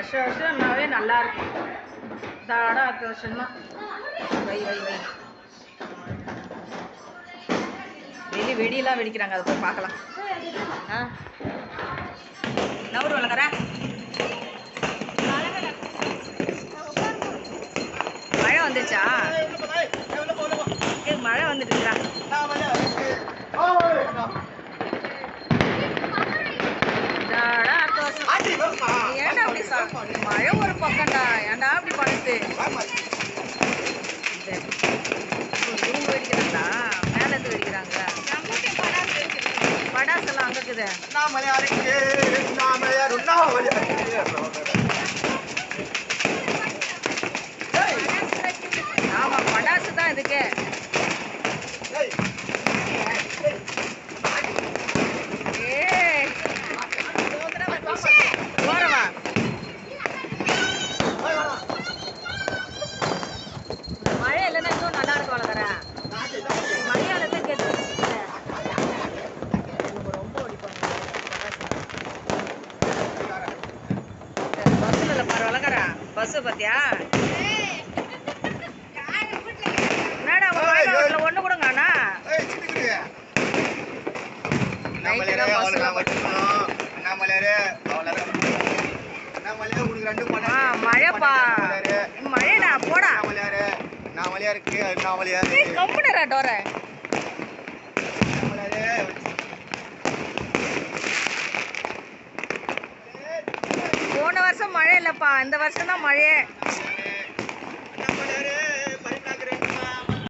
வருஷம் வருஷம்னாவே நல்லா இருக்கும். தாடா அடுத்த வருஷம் தான். வை வை வை வெடியெல்லாம் வெடிக்கிறாங்க, அதை போய் பார்க்கலாம். நவரு வளர்க்குற மழை வந்துச்சா? மழை வந்துட்டுங்களா? ஏன்டா அப்படி மழை ஒரு பக்கம்டா, ஏன்டா அப்படி பண்ணுது? இவங்க வெடிக்கிறாங்களா? மேல இருந்து வெடிக்கிறாங்களா? படாசெல்லாம் அங்க இருக்குது. ஆமா, படாசு தான் இதுக்கு. மழை இல்லைன்னா இன்னும் நல்லா இருக்கும் வளர்க்குற. மழையால தான் கேட்டு ரொம்ப ஓடிப்பாங்க. பஸ்ஸில் இல்லை பாரு வளர்க்குற. பஸ்ஸு பார்த்தியா? என்னடா ரோட்டில் ஒன்று கூட காணா? மழைப்பா, மழைடா போடா. கம்பெனிடா டோர. போன வருஷம் மழை இல்லைப்பா, இந்த வருஷம் தான் மழையே.